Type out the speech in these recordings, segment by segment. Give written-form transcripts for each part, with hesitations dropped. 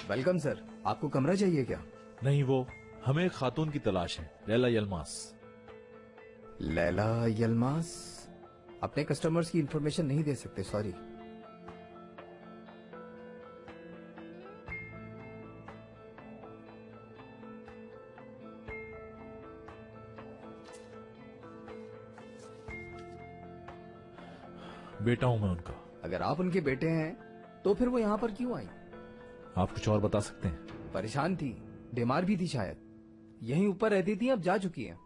Welcome sir. आपको कमरा चाहिए क्या? नहीं, वो हमें एक खातून की तलाश है, लैला यलमास। लैला यलमास? अपने कस्टमर्स की इंफॉर्मेशन नहीं दे सकते, सॉरी। बेटा हूं मैं उनका। अगर आप उनके बेटे हैं तो फिर वो यहाँ पर क्यों आई? आप कुछ और बता सकते हैं? परेशान थी, बीमार भी थी शायद। यहीं ऊपर रहती थी, अब जा चुकी है।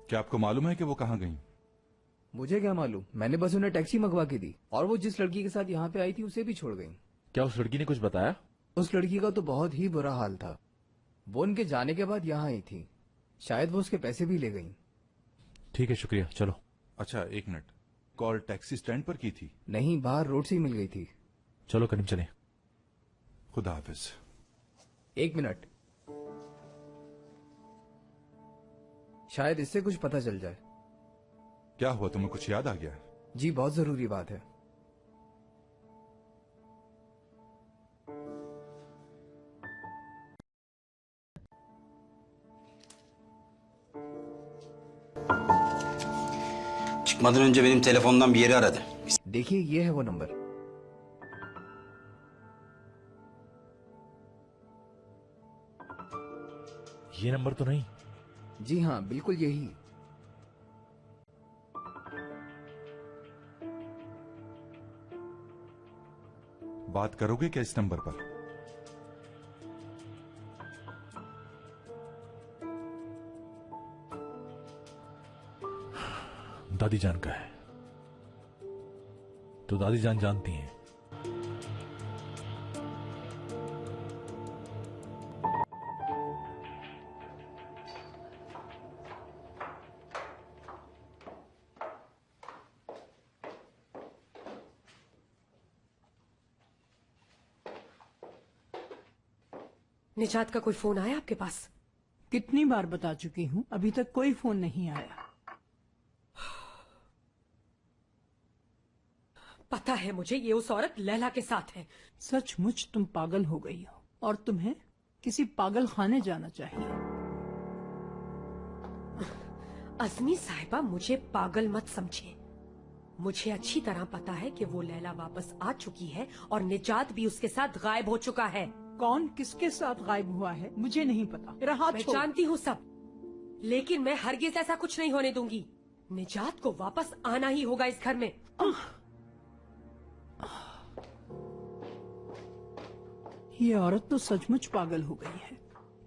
क्या आपको मालूम है कि वो कहाँ गई? मुझे क्या मालूम, मैंने बस उन्हें टैक्सी मंगवा के दी और वो जिस लड़की के साथ यहाँ पे आई थी उसे भी छोड़ गई। क्या उस लड़की ने कुछ बताया? उस लड़की का तो बहुत ही बुरा हाल था। वो उनके जाने के बाद यहाँ आई थी, शायद वो उसके पैसे भी ले गई। ठीक है, शुक्रिया, चलो। अच्छा एक मिनट, कॉल टैक्सी स्टैंड पर की थी? नहीं, बाहर रोड से ही मिल गई थी। चलो करीम चले। खुदा हाफिज। एक मिनट, शायद इससे कुछ पता चल जाए। क्या हुआ, तुम्हें कुछ याद आ गया? जी, बहुत जरूरी बात है। Çıkmadan önce benim telefondan bir yeri aradı. देखिए, ये है वो नंबर। ये नंबर तो नहीं। जी हाँ, बिल्कुल यही। बात करोगे क्या इस नंबर पर? दादी जान का है तो दादी जान जानती हैं। निजात का कोई फोन आया आपके पास? कितनी बार बता चुकी हूँ, अभी तक कोई फोन नहीं आया। पता है मुझे, ये उस औरत लैला के साथ है। सचमुच तुम पागल हो गई हो और तुम्हें किसी पागल खाने जाना चाहिए। अजमी साहिबा, मुझे पागल मत समझे। मुझे अच्छी तरह पता है कि वो लैला वापस आ चुकी है और निजात भी उसके साथ गायब हो चुका है। कौन किसके साथ गायब हुआ है मुझे नहीं पता। मेरा हाथ मैं छोड़। जानती हूँ सब, लेकिन मैं हरगिज ऐसा कुछ नहीं होने दूंगी। निजात को वापस आना ही होगा इस घर में। ये औरत तो सचमुच पागल हो गई है।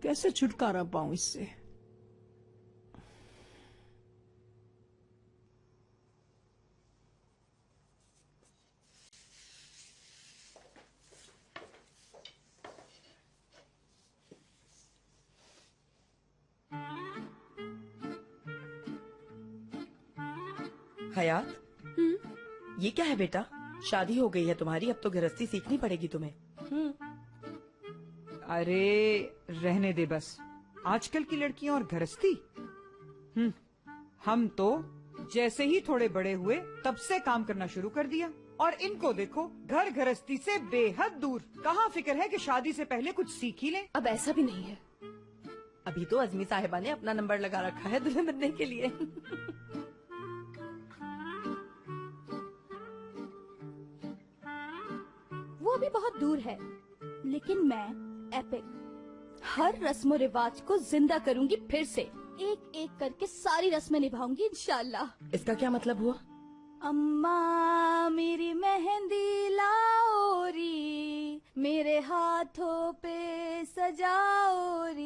कैसे छुटकारा पाऊं इससे? हयात, ये क्या है बेटा? शादी हो गई है तुम्हारी, अब तो गृहस्थी सीखनी पड़ेगी तुम्हें। अरे रहने दे बस, आजकल की लड़कियां और गृहस्थी। हम तो जैसे ही थोड़े बड़े हुए तब से काम करना शुरू कर दिया और इनको देखो, घर गृहस्थी से बेहद दूर। कहाँ फिक्र है कि शादी से पहले कुछ सीख ही लें। अब ऐसा भी नहीं है। अभी तो अजमी साहिबा ने अपना नंबर लगा रखा है दुल्हन बनने के लिए। वो भी बहुत दूर है, लेकिन मैं एपिक हर रस्म रिवाज को जिंदा करूंगी फिर से। एक एक करके सारी रस्में निभाऊंगी इंशाल्लाह। इसका क्या मतलब हुआ? अम्मा मेरी मेहंदी लाओरी, मेरे हाथों पे सजाओरी,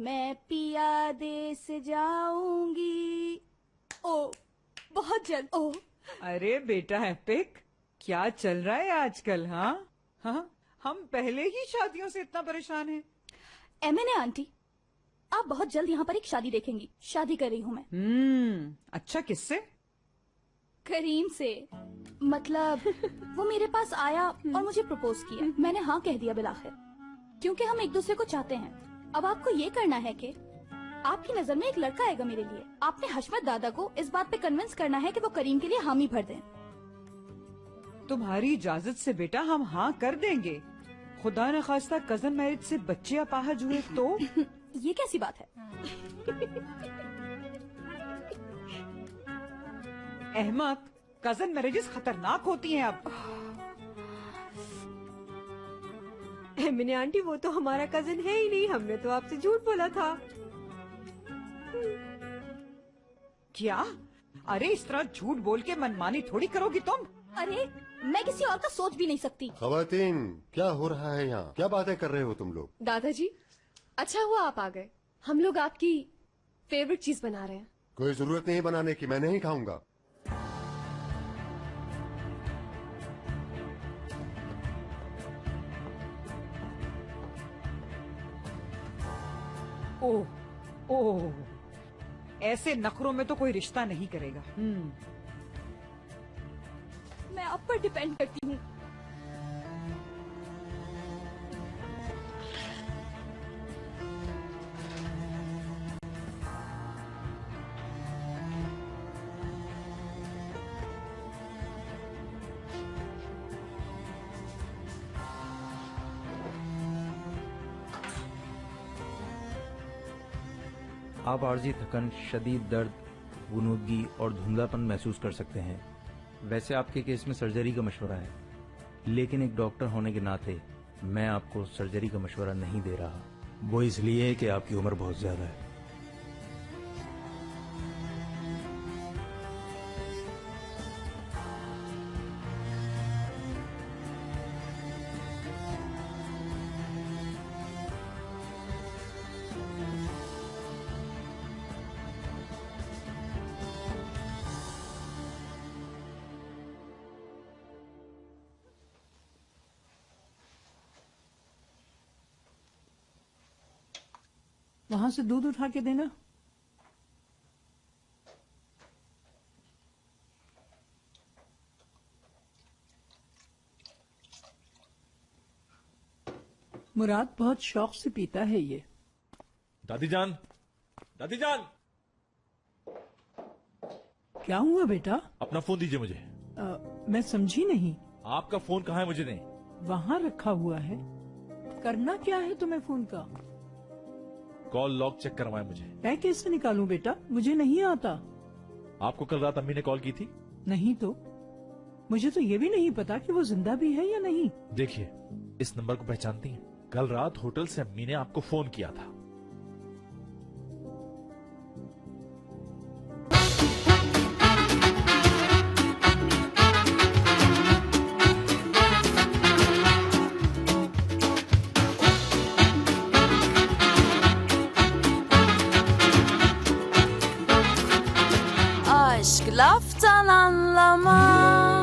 मैं पिया देश जाऊंगी। ओ बहुत जल्द। ओ अरे बेटा एपिक, क्या चल रहा है आजकल? हाँ, हम पहले ही शादियों से इतना परेशान हैं। एमएनए आंटी, आप बहुत जल्द यहाँ पर एक शादी देखेंगी। शादी कर रही हूँ मैं। अच्छा, किससे? करीम से। मतलब वो मेरे पास आया और मुझे प्रपोज किया। मैंने हाँ कह दिया बिलाखिर, क्योंकि हम एक दूसरे को चाहते हैं। अब आपको ये करना है कि आपकी नजर में एक लड़का आएगा मेरे लिए। आपने हशमत दादा को इस बात पे कन्विंस करना है कि वो करीम के लिए हामी भर दें। तुम्हारी इजाजत से बेटा हम हाँ कर देंगे। खुदा न खास्ता कजन मैरिज से बच्चे अपाहज हुए तो? ये कैसी बात है? अहमक, कजन मैरिजेस खतरनाक होती हैं अब। एमिने आंटी, वो तो हमारा कजन है ही नहीं, हमने तो आपसे झूठ बोला था। क्या? अरे इस तरह झूठ बोल के मनमानी थोड़ी करोगी तुम। अरे मैं किसी और का सोच भी नहीं सकती। खवातीन, क्या हो रहा है यहाँ? क्या बातें कर रहे हो तुम लोग? दादाजी, अच्छा हुआ आप आ गए। हम लोग आपकी फेवरेट चीज बना रहे हैं। कोई जरूरत नहीं बनाने की, मैं नहीं खाऊंगा। ओह ओह, ऐसे नखरों में तो कोई रिश्ता नहीं करेगा। मैं आप पर डिपेंड करती हूँ। आप आर्जी थकन, शदीद दर्द, गुनूदगी और धुंधलापन महसूस कर सकते हैं। वैसे आपके केस में सर्जरी का मशवरा है, लेकिन एक डॉक्टर होने के नाते मैं आपको सर्जरी का मशवरा नहीं दे रहा। वो इसलिए कि आपकी उम्र बहुत ज्यादा है। वहां से दूध उठा के देना। मुराद बहुत शौक से पीता है ये। दादी जान, दादी जान, क्या हुआ बेटा? अपना फोन दीजिए मुझे। मैं समझी नहीं। आपका फोन कहाँ है मुझे नहीं। वहां रखा हुआ है। करना क्या है तुम्हें फोन का? कॉल लॉग चेक करवाएं मुझे। मैं कैसे निकालूं बेटा, मुझे नहीं आता। आपको कल रात अम्मी ने कॉल की थी? नहीं तो मुझे तो ये भी नहीं पता कि वो जिंदा भी है या नहीं। देखिए, इस नंबर को पहचानती हैं? कल रात होटल से अम्मी ने आपको फोन किया था। Aşk laftan anlamaz.